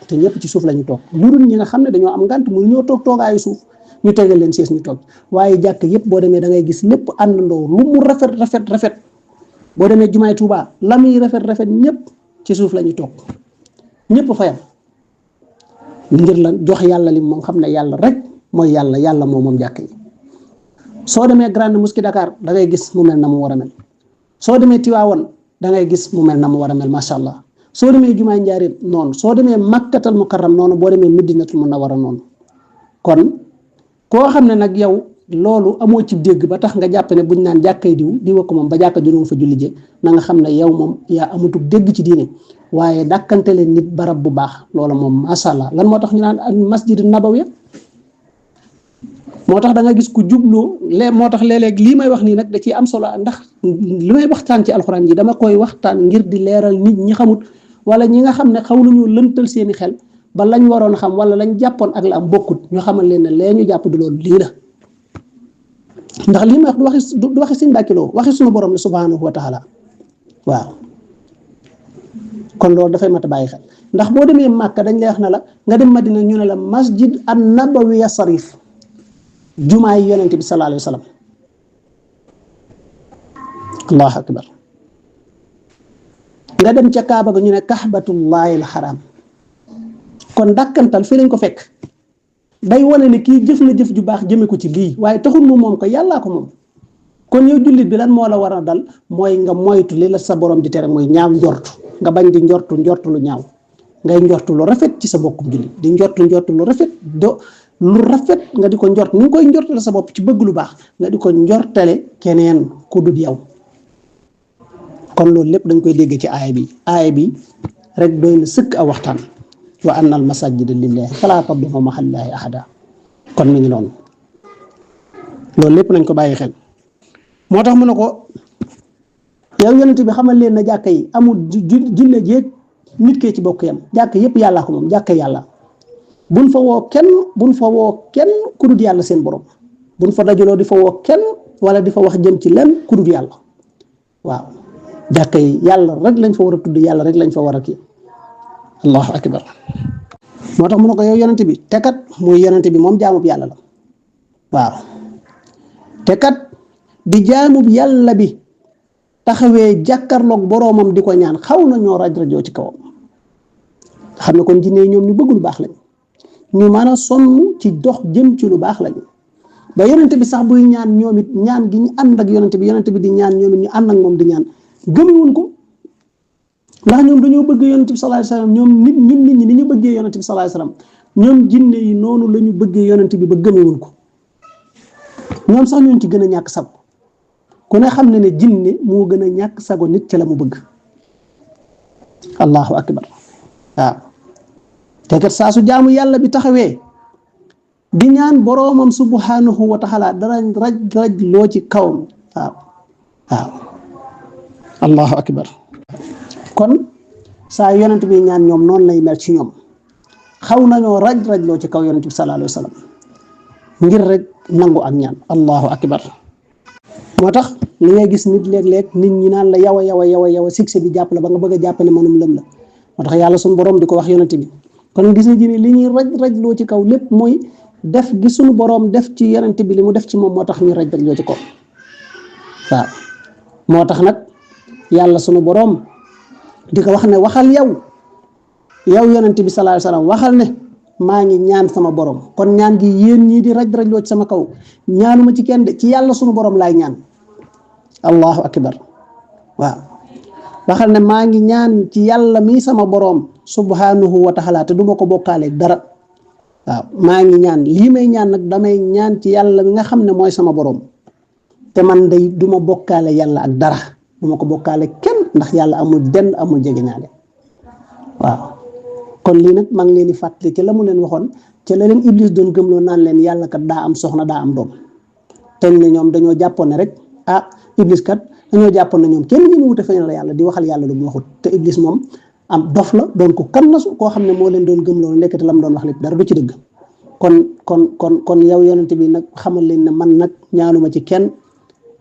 te ñëpp ci suuf la ñu toog lu dul ñi nga xam ne dañoo am ngant mu ñoo toog toogaayu suuf ñu tegal leen sees ñu toog waaye jàkk yëpp boo demee da ngay gis lépp àndandoo lu mu rafet boo demee jumaay Tuubaa la muy rafet ñëpp ci suuf la ñu toog ñëpp fayam ngir lan jox yàlla lim moom xam ne yàlla rek mooy yàlla moom jàkk yi soo demee Grande Mosquée Dakar da ngay gis mu mel na mu war a mel soo demee Tivaouane da ngay gis mu mel na mu war a mel macha allah soo demee jumaay njaareem noonu soo demee makkatal mukarram noonu boo demee medinatul munawwara noonu kon koo xam ne nag yow loolu amoo ci dégg ba tax nga jàpp ne buñ naan jàkkay diw ko moom ba jàkka ju doon fa julli je na nga xam ne yow moom yaa amatul dégg ci diine waaye dàkkante leen nit barab bu baax loolu moom masha Allah lan moo tax ñu naan masjid nabawi moo tax da nga gis ku jublu moo tax léeg-léeg lii may wax nii nag da ciy am solo ndax li may waxtaan ci alxuraan ji dama koy waxtaan ngir di leeral nit ñi xamut wala ñi nga xam ne xaw nañu lëntal seeni xel ba lañ waroon xam wala lañ jàppoon ak la am bokkut ñu xamal leen ne lee ñu jàpp du loolu lii la ndax lii may wax du waxi Sëñ Mbàkke Lo waxi suñu borom la subhanahu wa taala waaw kon loolu dafay mat a bàyyi xel ndax boo demee Màkka dañ lay wax ne la nga dem Madina ñu ne la masjid an nabawi sarif jumaay yonente bi sallallahu alayhi wa sallam allahu akbar nga dem ca Kaaba ga ñu ne kaxbatullahi al xaram kon dàkkantal fii lañ ko fekk day wane ne kii jëf na jëf ju baax jëme ko ci lii waaye taxul mu moom ko yàllaa ko moom kon yow jullit bi lan moo la war a dal mooy nga moytu li la sa borom di tere mooy ñaaw njortu nga bañ di njortu lu ñaaw ngay njortu lu rafet ci sa bokkum jullit di njortu lu rafet lu rafet nga di ko njort ni nga koy njortale sa bopp ci bëgg lu baax nga di ko njortale keneen ku dul yow kon loolu lépp dañ koy dégg ci aaya bi rek doy na sëkk a waxtaan wa anna al masajida lillahi fala tad'u ma'a allahi ahada kon mi ngi noonu loolu lépp nañ ko bàyyi xel moo tax mu ne ko yow yonent bi xamal leen na jàkka yi amul jinne jéeg nit kee ci bokk yam jàkka yépp yàllaa ko moom jàkka yàlla buñ fa woo kenn ku dul yàlla seen borom buñ fa dajaloo di fa woo kenn wala di fa wax jëm ci lenn ku dul yàlla waaw jàkka yi yàlla rek lañ fa war a tudd yàlla rek lañ fa war a kii allahu akbar moo tax mu ne ko yow yonent bi te kat muy yonent bi moom jaamub yàlla la waaw te kat bi jaamub yàlla bi taxawee jàkkarloog boroomam di ko ñaan xaw na ñoo rajoo ci kawam xam ne kon jinne ñoom ñu bëgg lu baax lañ ñu mën a sonn ci dox jëm ci lu baax lañu ba yonent bi sax buy ñaan ñoom it ñaan gi ñu ànd ak yonent bi di ñaan ñoom it ñu ànd ak moom di ñaan gëmewuñ ko ndax ñoom dañoo bëgg yonent bi sallallahu alayhi wasallam ñoom nit ñi ni ñu bëggee yonent bi sallallahu alayhi wasallam ñoom jinne yi noonu la ñu bëggee yonent bi ba gëmewuñ ko ñoom sax ñun ci gën a ñàkk sago ku ne xam ne ne jinne moo gën a ñàkk sago nit ci la mu bëgg allahu akbar waaw te kat saa su jaamu yàlla bi taxawee di ñaan boroomam subhanahu wa taala dara raj loo ci kawam waaw allahu akbar kon saa yonent bi ñaan ñoom noonu lay mel ci ñoom xaw nañoo raj loo ci kaw yonent bi sallallahu alayhi wa sallam ngir rek nangu ak ñaan allahu akbar moo tax li ngay gis nit léeg-léeg nit ñi naan la yawa succès bi jàpp la ba nga bëgg a jàpp ne mënum lëm la moo tax yàlla suñu borom di ko wax yonent bi kon gis nga ni li ñuy raj loo ci kaw lépp mooy def gi suñu borom def ci yonent bi li mu def ci moom moo tax ñu raj loo ci kaw waaw moo tax nag yàlla suñu borom di ko wax ne waxal yow yonent bi sallallahu alayhi wasallam waxal ne maa ngi ñaan sama borom kon ñaan gi yéen ñii di raj loo ci sama kaw ñaanuma ci kenn de ci yàlla suñu borom laay ñaan allahu akbar waaw waxal ne maa ngi ñaan ci yàlla mi sama borom subhanahu wa taala te duma ko bokkaale dara waaw maa ngi ñaan lii may ñaan nag damay ñaan ci yàlla mi nga xam ne mooy sama borom te man day duma bokkaale yàlla ak dara duma ko bokkaale kenn ndax yàlla amul denn amul jegeñaale waaw kon lii nag maa ngi leen di fàttali ci la mu leen waxoon ci la leen Iblis doon gëmloo naan leen yàlla kat daa am soxna daa am doom te ne ñoom dañoo jàppoon ne rek Iblis kat dañoo jàppoon ne ñoom kenn ñu mu wute feeñal la yàlla di waxal yàlla lu mu waxut te Iblis moom am dof la doon ko kannasu koo xam ne moo leen doon gëmloo nekkati la mu doon wax lépp dara du ci dëgg kon yow yonent bi nag xamal leen ne man nag ñaanuma ci kenn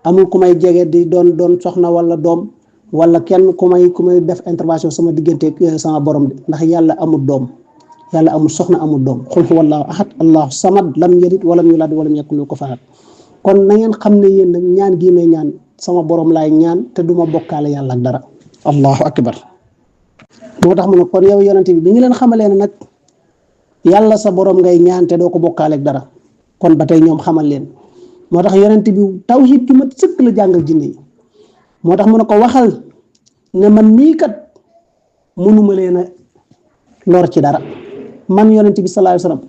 amul ku may jege di doon soxna wala doom wala kenn ku may def intervention sama diggante sama borom de ndax yàlla amul doom yàlla amul soxna amul doom xul huwallahu ahad allahu samad lam yalid walam yulad walam yakul lahu kufuwan ahad kon na ngeen xam ne yéen nag ñaan gii may ñaan sama borom laay ñaan te duma bokkaale yàlla ak dara allahu akbar moo tax mu ne kon yow yonent bi ñu leen xamalee ne nag yàlla sa borom ngay ñaan te doo ko bokkaale ak dara kon ba tey ñoom xamal leen moo tax yonent bi tawhid gi mat sëkk la jàngal jinne yi moo tax mu ne ko waxal ne man mii kat mënuma leen a lor ci dara man yonent bi sallallahu alayhi wasallam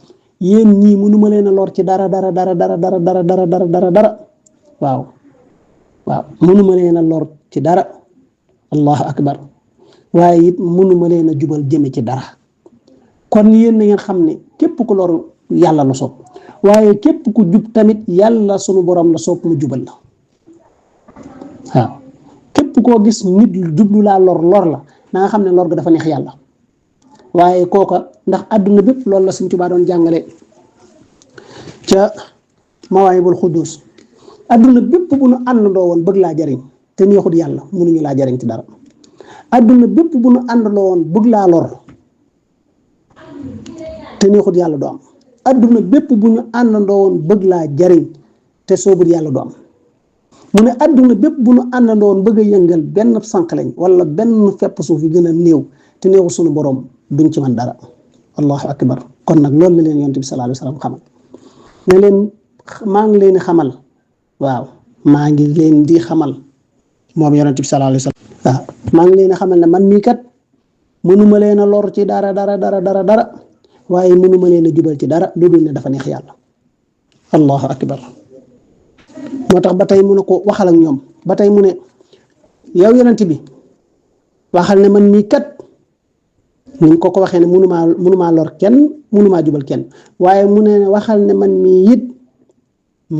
yéen ñii mënuma leen a lor ci dara waaw mënuma leen a lor ci dara allahu akbar waaye it mënuma leen a jubal jëme ci dara kon yéen na ngeen xam ne képp ku lor yàlla la soob waaye képp ku jub tamit yàlla sunu borom la soob mu jubal la waaw képp koo gis nit jublu laa lor la na nga xam ne lor ga dafa neex yàlla waaye kooka ndax àdduna bépp loolu la Sëñ Tuubaa doon jàngale ca Mawaahibul Quddus àdduna bépp bu nu àndandoo woon bëgg laa jariñ te neexut yàlla mënuñu laa jariñ ci dara àdduna bépp bu nu àndandoo woon bëgg laa lor te neexut yàlla du am àdduna bépp bu ñu àndandoo woon bëgg laa jariñ te soobut yàlla du am mu ne àdduna bépp bu nu àndandoo woon bëgg a yëngal benn sànq lañ wala benn fepp suuf yi gën a néew te neexut sunu borom duñ ci man dara allahu akbar kon nag loolu la leen yonent bi sallallahu alayhi wasallam xamal ne leen maa ngi leen di xamal waaw maa ngi leen di xamal moom yonent bi sallallahu alayhi wasallam waaw maa ngi leen a xamal ne man mii kat mënuma leen a lor ci dara waaye mënuma leen a jubal ci dara lu dul ne dafa neex yàlla allahu akbar moo tax ba tey mu ne ko waxal ak ñoom ba tey mu ne yow yonent bi waxal ne man mii kat ni ko waxee ne mënumaa lor kenn mënumaa jubal kenn waaye mu ne waxal ne man mii it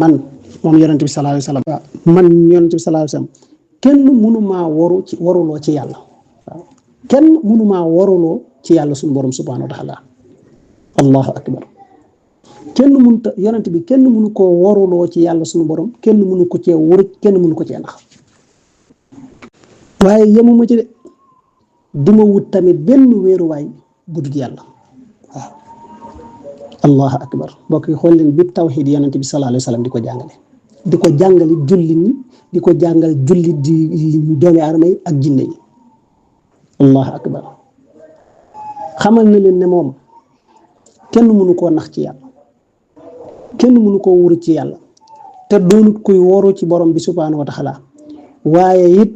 man moom yonent bi sallallahu alayhi wasallam man yonent bi sallallahu alayhi wasallam kenn mënumaa waruloo ci yàlla waaw kenn mënumaa waruloo ci yàlla suñu borom subhanahu wa ta'ala allahu akbar kenn mënuta yonent bi kenn mënu koo waruloo ci yàlla suñu borom kenn mënu ko cee wër kenn mënu ko cee nax waaye yemuma ci de duma wut tamit benn wéeruwaay bu dul yàlla waaw allahu akbar mbokk yi xool leen bi tawxiid yonent bi sallallahu alayhi wasallam di ko jàngale jullit ñi di ko jàngal jullit di doomi aadama yi ak jinne yi allahu akbar xamal na leen ne moom kenn mënu koo nax ci yàlla kenn mënu koo wuru ci yàlla te doonut kuy woru ci borom bi subhanahu wa ta'ala waaye it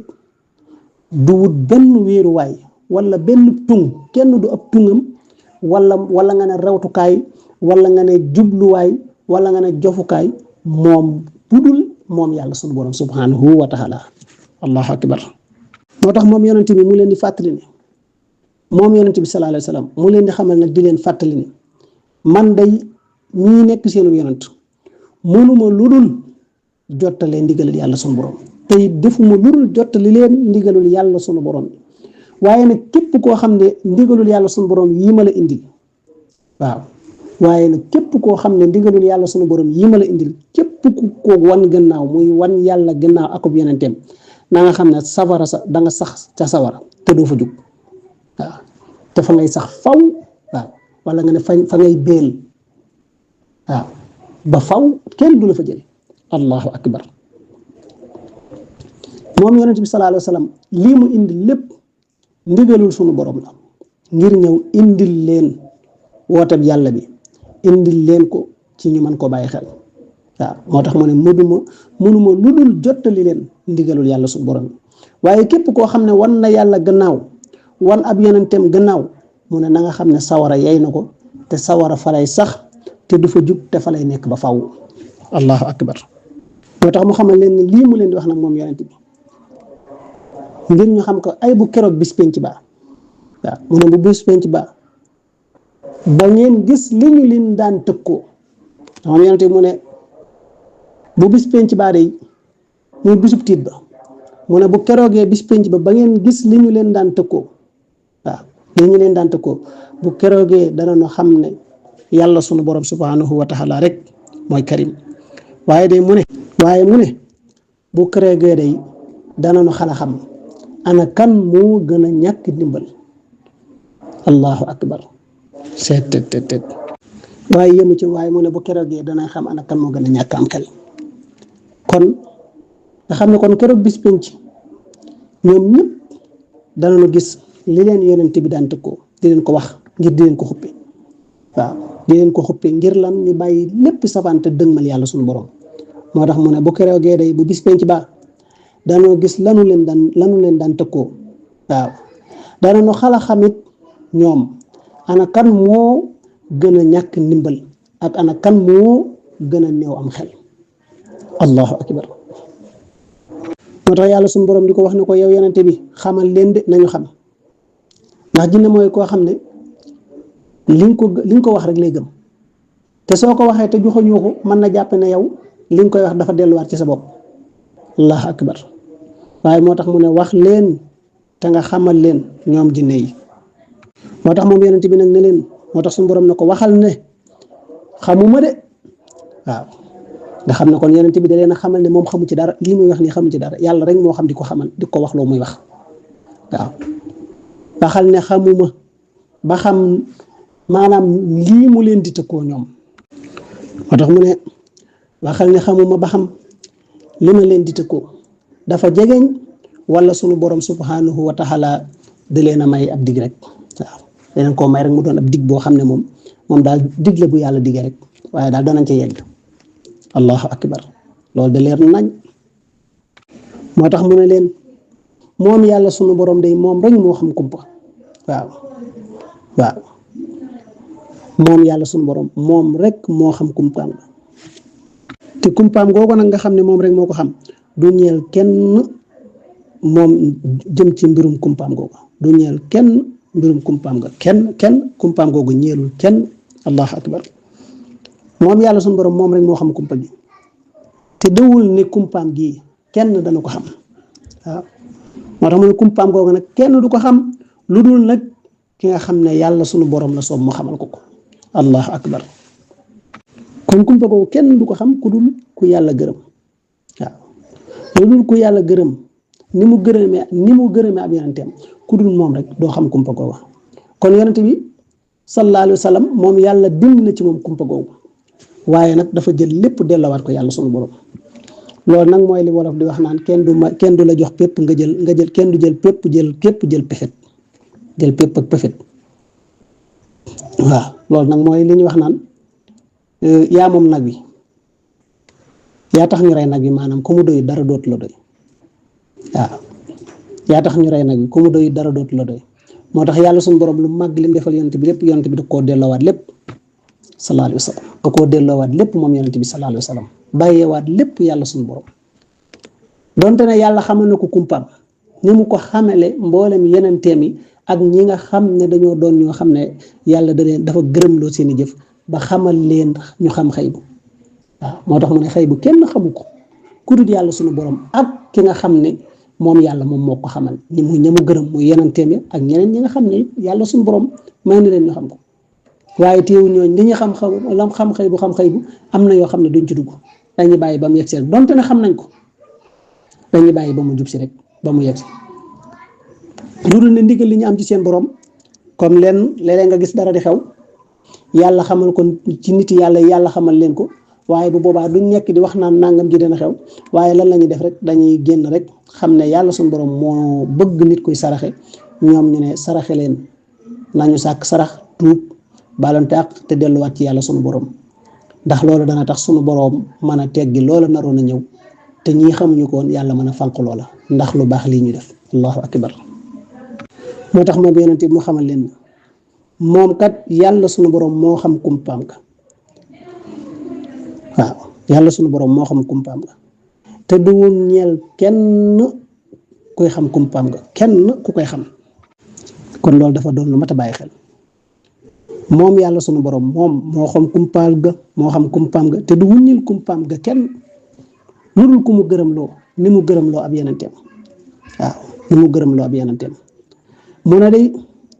du wut benn wéeruwaay wala benn tung kenn du ab tungam wala nga ne rewtukaay wala nga ne jubluwaay wala nga ne jofukaay moom budul moom yàlla sunu borom subhanahu wa ta'ala allahu akbar moo tax moom yonent bi mu leen di fàttali ne moom yonent bi sallallahu alayhi wasallam mu leen di xamal nag di leen fàttali ne man day ñii nekk seenu yonent mënuma lu dul jottalee ndigalul yàlla sunu borom tey defuma lu dul jottali leen ndigalul yàlla sunu borom waaye nag képp koo xam ne ndigalul yàlla sunu borom yii ma la indil waaw waaye nag képp koo xam ne ndigalul yàlla sunu borom yii ma la indil képp ku ko wan gannaaw muy wan yàlla gannaaw akub yonenteem na nga xam ne safara sa da nga sax ca sawara te doo fa jug waaw te fa ngay sax faw waaw wala nga ne fa ngay béel waaw ba faw kenn du la fa jële allahu akbar moom yonent bi sallallahu alayhi wasallam lii mu indi lépp ndigalul sunu borom la ngir ñëw indil leen wootab yàlla bi indil leen ko ci ñu mën ko bàyyi xel waaw moo tax mu ne mënuma lu dul jottali leen ndigalul yàlla sunu borom waaye képp koo xam ne wan na yàlla gannaaw wan ab yonenteem gannaaw mu ne na nga xam ne sawara yey na ko te sawara fa lay sax te du fa jug te fa lay nekk ba faw allahu akbar moo tax mu xamal leen ne lii mu leen di wax nag moom yonent bi ngir ñu xam ko ay bu keroog bis penc ba waaw mu ne bu bis penc ba ngeen gis li ñu leen daan tëkkoo moom yonent bi mu ne bu bis penc ba day muy bisub tiit ba mu ne bu keroogee bis penc ba ngeen gis li ñu leen daan tëkkoo waaw li ñu leen daan tëkkoo bu keroogee dana ñu xam ne yàlla sunu borom subhanahu wa ta'ala rek mooy karim waaye mu ne bu keroogee day dana ñu xala xam ana kan moo gën a ñàkk ndimbal allahu akbar seet waaye yemu ci waaye mu ne bu keroogee dana xam ana kan moo gën a ñàkk am xel kon nga xam ne kon keroog bis penc ñoom ñëpp danañu gis li leen yonent bi daan tëkkoo di leen ko wax ngir di leen ko xuppe waaw di leen ko xuppe ngir lan ñu bàyyi lépp safante dëgmal yàlla suñu borom moo tax mu ne bu keroogee day bu bis penc ba danoo gis lanu leen daan tëkkoo waaw dana nu xala xamit ñoom ana kan moo gën a ñàkk ndimbal ak ana kan moo gën a néew am xel. allahu akbar. moo tax yàlla suñu borom di ko wax ne ko yow yonente bi xamal leen de nañu xam, ndax jinne mooy koo xam ne li nga ko wax rek lay gëm, te soo ko waxee te joxuñu ko mën na jàpp ne yow li nga koy wax dafa delluwaat ci sa bopp. allahu akbar. waaye moo tax mu ne wax leen te nga xamal leen ñoom jinne yi. moo tax moom yonente bi nag ne leen, moo tax suñu borom ne ko waxal ne xamuma de. waaw nga xam ne kon yonente bi da leen a xamal ne moom xamu ci dara, lii muy wax nii xamu ci dara, yàlla rek moo xam di ko xamal di ko wax loo muy wax. waaw waxal ne xamuma ba xam maanaam lii mu leen di tëkkoo ñoom. moo tax mu ne waxal ne xamuma ba xam li ma leen di tëkkoo dafa jegeñ wala sunu borom subhanahu wa taala da leen a may ab dig rek. waaw leneen koo may rek mu doon ab dig boo xam ne moom daal dig la bu yàlla digee rek, waaye daal danañ ca yegg. allahu akbar. loolu de leer nañ. moo tax mu ne leen moom yàlla sunu borom day moom rek moo xam kumpa. waaw moom yàlla sunu borom moom rek moo xam kumpaam, te kumpaam googu nag nga xam ne moom rek moo ko xam du ñeel kenn moom jëm ci mbirum kumpaam googu, du ñeel kenn mbirum kumpaam ga kenn kumpaam googu ñeelul kenn. allahu akbar. moom yàlla sunu borom moom rek moo xam kumpa gi, te dëwul ne kumpaam gi kenn dana ko xam. waaw moo tax mu ne kumpaam googu nag kenn du ko xam lu dul nag ki nga xam ne yàlla sunu borom la soob moo xamal ko. allahu akbar. kon kumpa googu kenn du ko xam ku dul ku yàlla gërëm. waaw lu dul ku yàlla gërëm ni mu gërëmee ab yonenteem, ku dul moom rek doo xam kumpa googu. kon yonente bi sallallahu alayhi wa sallam moom yàlla bind na ci moom kumpa googu, waaye nag dafa jël lépp dellawaat ko yàlla sunu borom. loolu nag mooy li wolof di wax naan kenn du la jox pépp nga jël kenn du jël pépp jël pefet jël pépp ak pefet. waaw loolu nag mooy li ñuy wax naan yaa moom nag wi yaa tax ñu rey nag wi, maanaam ku mu doy dara dootu la doy. waaw yaa tax ñu rey nag wi ku mu doy dara dootu la doy. moo tax yàlla suñu borom lu màgg li mu defal yonent bi lépp yonent bi da koo delloowaat lépp sallallahu alayhi wa sallam, da koo delloowaat lépp moom yonent bi sallallahu alayhi wa sallam, bàyyeewaat lépp yàlla suñu borom. donte ne yàlla xamal na ko kumpaam ni mu ko xamale mboolem yenenteem yi ak ñi nga xam ne dañoo doon ñoo xam ne yàlla dafa gërëmloo seen i jëf ba xamal leen ñu xam xëy bu. waaw moo tax mu ne xëy bu kenn xamu ko ku dul yàlla suñu borom ak ki nga xam ne moom yàlla moom moo ko xamal ñi mu gërëm muy yenenteem yi ak ñeneen ñi nga xam ne yàlla suñu borom may na leen ñu xam ko. waaye teewul ñooñu li ñu xam xëy bu am na yoo xam ne duñ ci dugg, dañuy bàyyi ba mu yegg si rek donte ne xam nañ ko dañuy bàyyi ba mu jub si rek ba mu yegg si. lu dul ne ndigal li ñu am ci seen borom comme léeg-léeg nga gis dara di xew yàlla xamal ko ci nit yàlla xamal leen ko, waaye bu boobaa duñ nekk di wax naan nangam ji dina xew, waaye lan la ñuy def rek dañuy génn rek xam ne yàlla suñu borom moo bëgg nit kuy saraxe. ñoom ñu ne saraxe leen nañu sàkk sarax tuub balante ak te delluwaat ci yàlla sunu borom, ndax loolu dana tax sunu borom mën a teggi loola naroon a ñëw te ñii xamuñu ko woon yàlla mën a fànq loola ndax lu baax lii ñu def. allahu akbar. moo tax moom yonent bi mu xamal leen moom kat yàlla sunu borom moo xam kumpaam ka. waaw yàlla sunu borom moo xam kumpaam ka te du ñeel kenn kuy xam kumpaam ka kenn ku koy xam. kon loolu dafa doon lu mat a bàyyi xel. moom yàlla sunu borom moom moo xam kumpaam ga te du wuññil kumpaam ga kenn lu dul ku mu gërëmloo ni mu gërëmloo ab yenenteem. waaw ni mu gërëmloo ab yenenteem mu ne day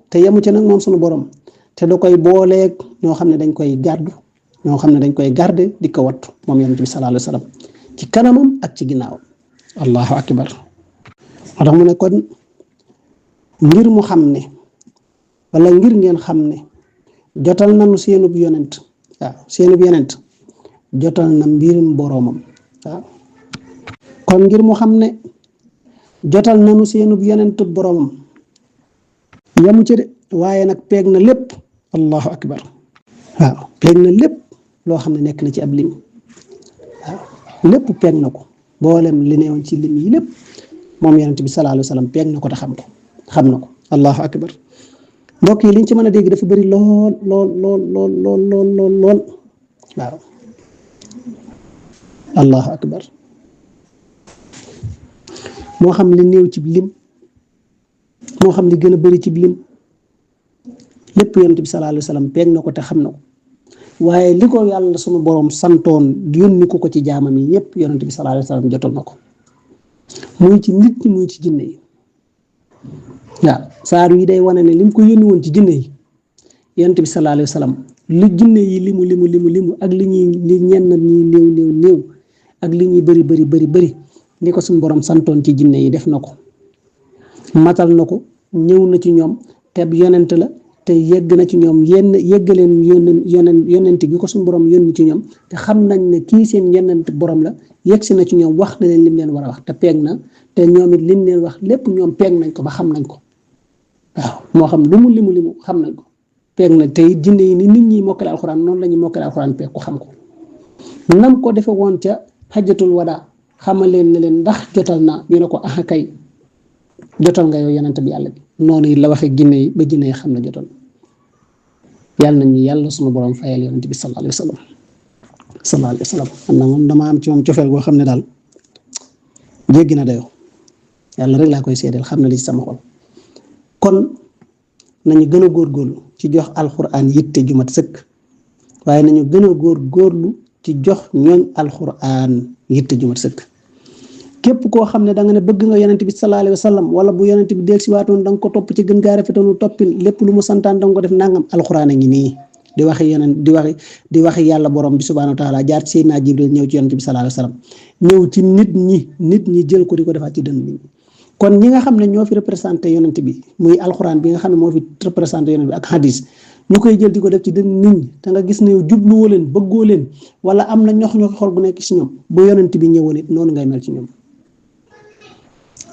te yemu ci nag moom sunu borom te da koy booleeg ñoo xam ne dañ koy garde di ko wattu moom yonent bi sallallahu alayhi wa sallam ci kanamam ak ci ginnaawam. allahu akbar. moo tax mu ne kon ngir mu xam ne wala ngir ngeen xam ne jotal nañu seenub yonent. waaw seenub yonent jotal na mbirum boroomam. waaw kon ngir mu xam ne jotal nañu seenub yonent boroomam yamu ci de waaye nag peeg na lépp. allahu akbar. waaw peeg na lépp loo xam ne nekk na ci ab lim. waaw lépp peeg na ko boolem li newoon ci lim yi lépp moom yonent bi sallallahu alayhi wa sallam peeg na ko te xam na ko allahu akbar mbokk yi liñ ci mën a dégg dafa bëri lool lool lool lool lool lool lool lool waaw allahu akbar moo xam li néew ci lim moo xam li gën a bëri ci lim lépp yonent bi sallallahu alayhi wa sallam peeg na ko te xam na ko waaye li ko yàlla sunu borom santoon yónni ko ci jaamam yi yépp yonent bi sallallahu alayhi wa sallam jotal na ko muy ci nit ñi muy ci jinne yi waaw saar yi day wane ne lim ko yónni woon ci jinne yi yonent bi sallallahu alayhi wa sallam li jinne yi limu ak li ñuy li ñenn ñi néew ak li ñuy bëri li ko suñu borom santoon ci jinne yi def na ko matal na ko ñëw na ci ñoom te yonent la te yegg na ci ñoom yeggaleen yonent gi ko suñu borom yónni ci ñoom te xam nañ ne kii seen yonent borom la yegsi na ci ñoom wax na leen lim leen war a wax te peeg na te ñoom it lim leen wax lépp ñoom peeg nañ ko ba xam nañ ko waaw moo xam lu mu limu xam nañ ko peeg na te jinne yi ni nit ñi mokkale alxuraan noonu la ñuy mokkale alxuraan peeg ko xam ko nam ko defe woon ca xajjatul wadaa xamal leen ne leen ndax jotal naa ñu ne ko ah kay jotal nga yow yonent bi yàlla bi noonu it la waxee jinne yi ba jinne yi xam ne jotal yàlla nañu yàlla sunu borom fayal yonent bi sallallahu alayhi wa sallam am na moom dama am ci moom cofeel goo xam ne daal jéggi na dayoo yàlla rek laa koy seedeel xam na li ci sama xol kon nañu gën a góorgóorlu ci jox alxuraan yitte ju mat sëkk waaye nañu gën a góorgóorlu ci jox ñooñ alxuraan yitte ju mat sëkk képp koo xam ne da nga ne bëgg nga yonent bi sallallahu alayhi wa sallam wala bu yonent bi del si waatoon da nga ko topp ci gën gaa rafetoonu toppin lépp lu mu santaan da nga ko def nangam alxuraan a ngi nii di waxi yàlla borom bi subhanahu wa taala jaar ci Seydina Jibril ñëw ci yonent bi sallallahu alayhi wa sallam ñëw ci nit ñi jël ko di ko defaat ci dënn nit ñi kon ñi nga xam ne ñoo fi représenté yonent bi muy alxuraan bi nga xam ne moo fi représenté yonent bi ak hadis ñu koy jël di ko def ci dënn nit ñi te nga gis ne jubluwoo leen bëggoo leen wala am na ñox xol bu nekk ci ñoom bu yonent bi ñëwoon it noonu ngay mel ci ñoom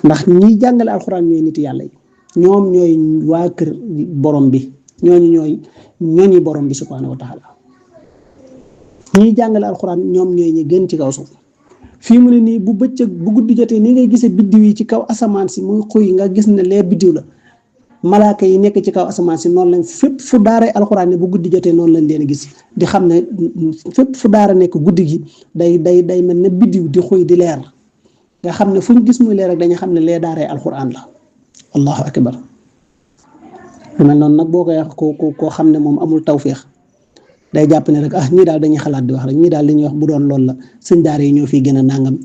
ndax ñiy jàngale alxuraan ñooy nit yàlla yi ñoom ñooy waa kër borom bi ñooñi borom bi subhanahu wa taala ñiy jàngale alxuraan ñoom ñooy ñi gën ci kaw suuf fii mu ne nii bu bëccëg bu guddi jotee ni ngay gisee biddiw yi ci kaw asamaan si muy xuy nga gis ne lee biddiw la malaaka yi nekk ci kaw asamaan si noonu lañ fépp fu daara alxuraan ne bu guddi jotee noonu lañ leen gis di xam ne fépp fu daara nekk guddi gi day mel ne biddiw di xuy di leer nga xam ne fu ñu gis muy leer rek dañu xam ne lee daaree alxuraan la allahu akbar lu mel noonu nag boo koy wax koo xam ne moom amul tawféex day jàpp ne rek ñii daal dañuy xalaat di wax rek ñii daal li ñuy wax bu doon loolu la sëñ daara yi ñoo fiy gën a nangam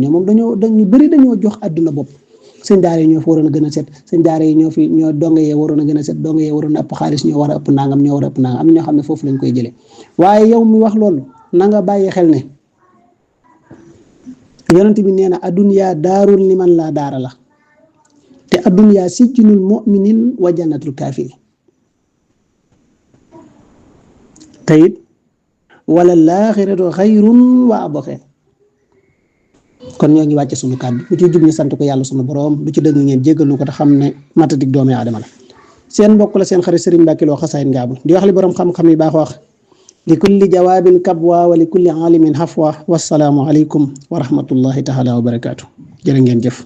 ñoom moom dañu bëri dañoo jox àdduna bopp sëñ daara yi ñoo fi waroon a gën a set sëñ daara yi ñoo donga yee waroon a gën a set donga yee waroon a ëpp xaalis ñoo war a ëpp nangam am na ñoo xam ne foofu lañ koy jëlee waaye yow mi wax loolu na nga bàyyi xel ne yonent bi nee na addunyaa daarul liman laa daara la te addunyaa sijjinul mu'minin wa jannatul kaafiri te it wala laaxiratu xayrun wa abqa kon ñoo ngi wàcce sunu kàddu lu ci jub ñu sant ko yàlla sunu borom lu ci dëgg ngeen jéggal nu ko te xam ne matadik doomi aadama la seen mbokk la seen xarit Serigne Mbacke Lo Xasaayid Ngaabu di wax li borom xam-xam yi baax wax li kulli jawaabin kabwa wa li kulli alimin hafwa wassalaamu aleykum wa rahmatullahi taala wa barakaatu jërë ngeen jëf